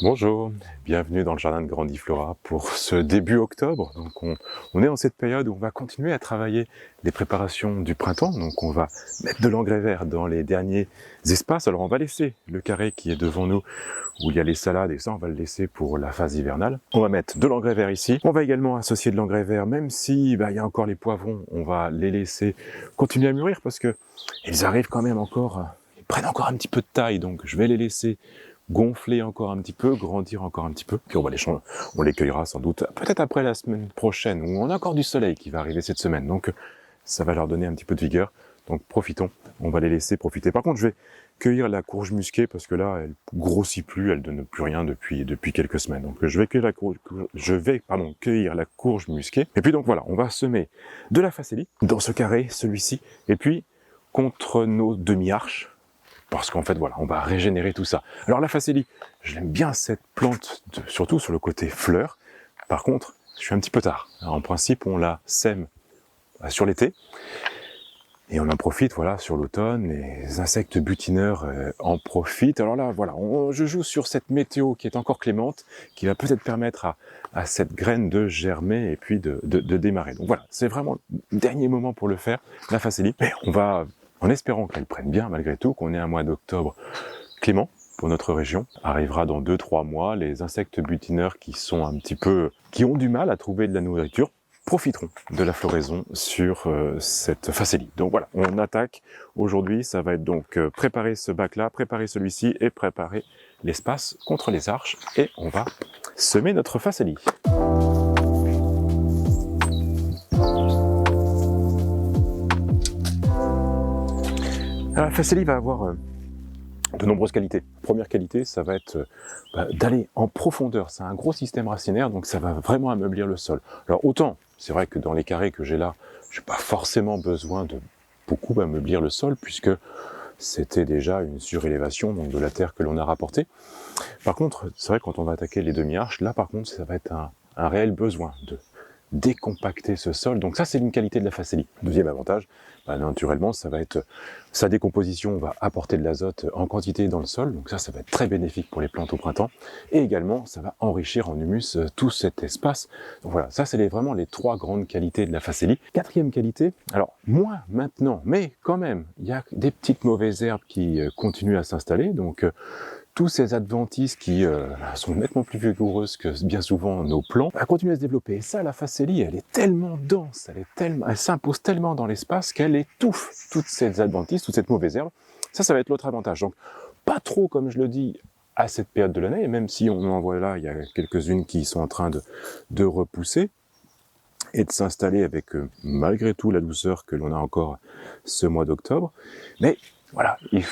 Bonjour, bienvenue dans le jardin de Grandiflora pour ce début octobre. Donc on est en cette période où on va continuer à travailler les préparations du printemps. Donc on va mettre de l'engrais vert dans les derniers espaces. Alors on va laisser le carré qui est devant nous où il y a les salades et ça on va le laisser pour la phase hivernale. On va mettre de l'engrais vert ici. On va également associer de l'engrais vert même si il y a encore les poivrons. On va les laisser continuer à mûrir parce que ils arrivent quand même encore, ils prennent encore un petit peu de taille. Donc je vais les laisser gonfler encore un petit peu, grandir encore un petit peu, puis on les cueillera sans doute peut-être après la semaine prochaine, où on a encore du soleil qui va arriver cette semaine, donc ça va leur donner un petit peu de vigueur, donc profitons, on va les laisser profiter. Par contre, je vais cueillir la courge musquée, parce que là, elle grossit plus, elle donne plus rien depuis quelques semaines, donc je vais cueillir la courge musquée, et puis donc voilà, on va semer de la facélie, dans ce carré, celui-ci, et puis contre nos demi-arches, parce qu'en fait, voilà, on va régénérer tout ça. Alors la facélie, j'aime bien cette plante, surtout sur le côté fleur. Par contre, je suis un petit peu tard. Alors, en principe, on la sème sur l'été, et on en profite, voilà, sur l'automne. Les insectes butineurs en profitent. Alors là, voilà, je joue sur cette météo qui est encore clémente, qui va peut-être permettre à cette graine de germer et puis de démarrer. Donc voilà, c'est vraiment le dernier moment pour le faire, la facélie. Mais on va, en espérant qu'elle prenne bien malgré tout, qu'on ait un mois d'octobre clément pour notre région, arrivera dans 2-3 mois. Les insectes butineurs qui ont du mal à trouver de la nourriture, profiteront de la floraison sur cette facélie. Donc voilà, on attaque aujourd'hui, ça va être donc préparer ce bac-là, préparer celui-ci et préparer l'espace contre les arches et on va semer notre facélie. La facélie va avoir de nombreuses qualités. Première qualité, ça va être d'aller en profondeur. C'est un gros système racinaire, donc ça va vraiment ameublir le sol. Alors autant, c'est vrai que dans les carrés que j'ai là, je n'ai pas forcément besoin de beaucoup ameublir le sol, puisque c'était déjà une surélévation donc de la terre que l'on a rapportée. Par contre, c'est vrai que quand on va attaquer les demi-arches, là par contre, ça va être un réel besoin de décompacter ce sol. Donc ça, c'est une qualité de la facélie. Deuxième avantage, naturellement, ça va être sa décomposition va apporter de l'azote en quantité dans le sol. Donc ça va être très bénéfique pour les plantes au printemps. Et également, ça va enrichir en humus tout cet espace. Donc voilà, ça, c'est vraiment les trois grandes qualités de la facélie. Quatrième qualité, alors moins maintenant, mais quand même, il y a des petites mauvaises herbes qui continuent à s'installer. Donc tous ces adventices qui sont nettement plus vigoureuses que bien souvent nos plants, continuent à se développer. Et ça, la facélie, elle est tellement dense, elle s'impose tellement dans l'espace qu'elle étouffe toutes ces adventices, toute cette mauvaise herbe. Ça va être l'autre avantage. Donc, pas trop, comme je le dis, à cette période de l'année, même si on en voit là, il y a quelques-unes qui sont en train de repousser et de s'installer avec malgré tout la douceur que l'on a encore ce mois d'octobre. Mais voilà, elles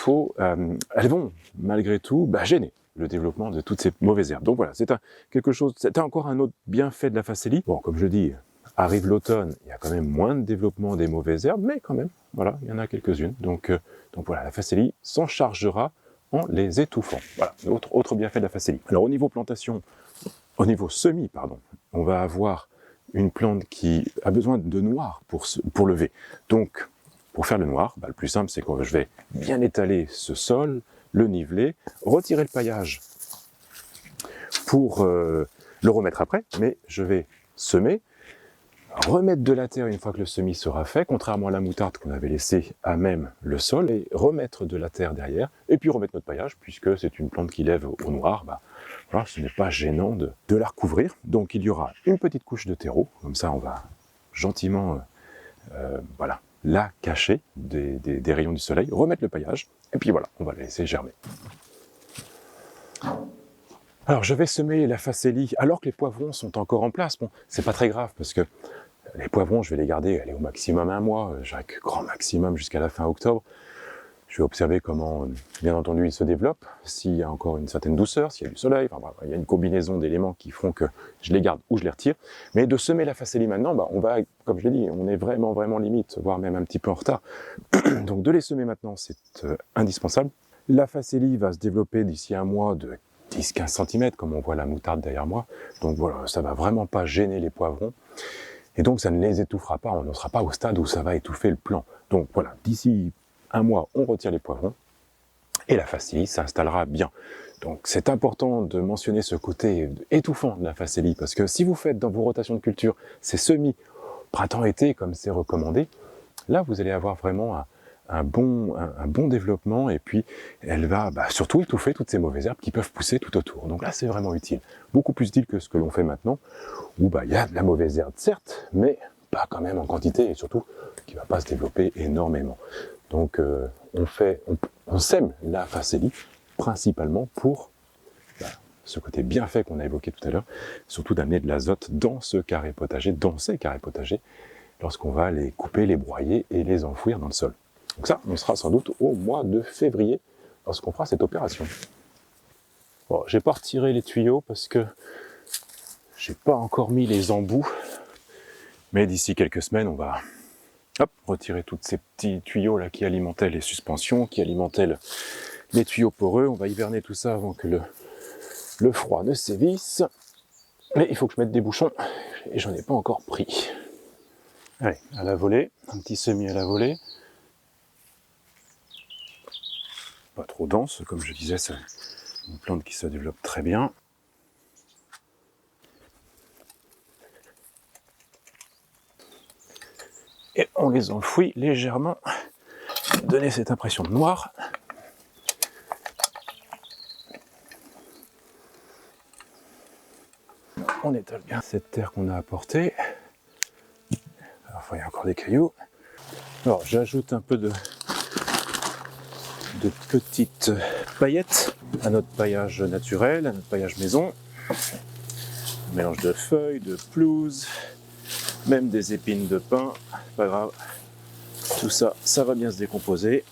vont malgré tout gêner le développement de toutes ces mauvaises herbes. Donc voilà, c'est encore un autre bienfait de la facélie. Bon, comme je dis, arrive l'automne, il y a quand même moins de développement des mauvaises herbes, mais quand même, voilà, il y en a quelques-unes. Donc voilà, la facélie s'en chargera en les étouffant. Voilà, autre bienfait de la facélie. Alors au niveau semis, on va avoir une plante qui a besoin de noir pour lever. Donc, pour faire le noir, le plus simple, c'est que je vais bien étaler ce sol, le niveler, retirer le paillage pour le remettre après, mais je vais semer, remettre de la terre une fois que le semis sera fait, contrairement à la moutarde qu'on avait laissée à même le sol, et remettre de la terre derrière, et puis remettre notre paillage, puisque c'est une plante qui lève au noir, voilà, ce n'est pas gênant de la recouvrir. Donc il y aura une petite couche de terreau, comme ça on va gentiment la cacher des rayons du soleil, remettre le paillage, et puis voilà, on va la laisser germer. Alors je vais semer la facélie alors que les poivrons sont encore en place. Bon, c'est pas très grave parce que les poivrons, je vais les garder au maximum un mois, grand maximum jusqu'à la fin octobre. Je vais observer comment, bien entendu, ils se développent, s'il y a encore une certaine douceur, s'il y a du soleil, il y a une combinaison d'éléments qui font que je les garde ou je les retire. Mais de semer la facélie maintenant, on va, comme je l'ai dit, on est vraiment, vraiment limite, voire même un petit peu en retard. Donc de les semer maintenant, c'est indispensable. La facélie va se développer d'ici un mois de 10-15 cm, comme on voit la moutarde derrière moi. Donc voilà, ça va vraiment pas gêner les poivrons. Et donc ça ne les étouffera pas, on ne sera pas au stade où ça va étouffer le plant. Donc voilà, d'ici un mois, on retire les poivrons. et la facélie s'installera bien. Donc c'est important de mentionner ce côté étouffant de la facélie, parce que si vous faites dans vos rotations de culture ces semis printemps-été comme c'est recommandé, là vous allez avoir vraiment un bon développement, et puis elle va surtout étouffer toutes ces mauvaises herbes qui peuvent pousser tout autour. Donc là c'est vraiment utile, beaucoup plus utile que ce que l'on fait maintenant, où il y a de la mauvaise herbe certes, mais pas quand même en quantité, et surtout qui ne va pas se développer énormément. Donc on sème la facélie principalement pour ce côté bien fait qu'on a évoqué tout à l'heure, surtout d'amener de l'azote dans ce carré potager, dans ces carrés potagers, lorsqu'on va les couper, les broyer et les enfouir dans le sol. Donc ça, on sera sans doute au mois de février lorsqu'on fera cette opération. Bon, j'ai pas retiré les tuyaux parce que j'ai pas encore mis les embouts, mais d'ici quelques semaines, on va retirer tous ces petits tuyaux là qui alimentaient les suspensions, qui alimentaient les tuyaux poreux. On va hiverner tout ça avant que le froid ne sévisse. Mais il faut que je mette des bouchons et j'en ai pas encore pris. Allez, à la volée, un petit semis à la volée. Pas trop dense, comme je disais, c'est une plante qui se développe très bien. Et on les enfouit légèrement, donner cette impression de noir. On étale bien cette terre qu'on a apportée. Parfois il y a encore des cailloux. Alors j'ajoute un peu de petites paillettes à notre paillage naturel, à notre paillage maison. Un mélange de feuilles, de pelouse, même des épines de pin, pas grave. Tout ça, ça va bien se décomposer.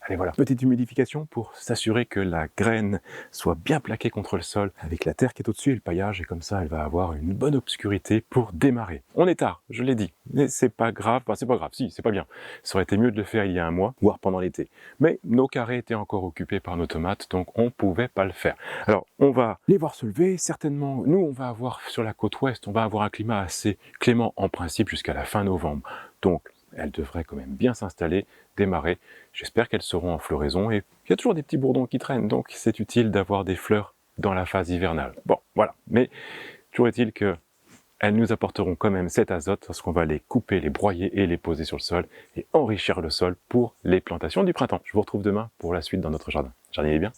Allez voilà, petite humidification pour s'assurer que la graine soit bien plaquée contre le sol avec la terre qui est au-dessus et le paillage, et comme ça elle va avoir une bonne obscurité pour démarrer. On est tard, je l'ai dit, mais c'est pas grave, enfin c'est pas grave, si, c'est pas bien. Ça aurait été mieux de le faire il y a un mois, voire pendant l'été. Mais nos carrés étaient encore occupés par nos tomates, donc on pouvait pas le faire. Alors on va les voir se lever, certainement, nous on va avoir sur la côte ouest, on va avoir un climat assez clément en principe jusqu'à la fin novembre. Donc elles devraient quand même bien s'installer, démarrer. J'espère qu'elles seront en floraison, et il y a toujours des petits bourdons qui traînent, donc c'est utile d'avoir des fleurs dans la phase hivernale. Bon, voilà, mais toujours est-il qu'elles nous apporteront quand même cet azote lorsqu'on va les couper, les broyer et les poser sur le sol, et enrichir le sol pour les plantations du printemps. Je vous retrouve demain pour la suite dans notre jardin. Jardinez bien.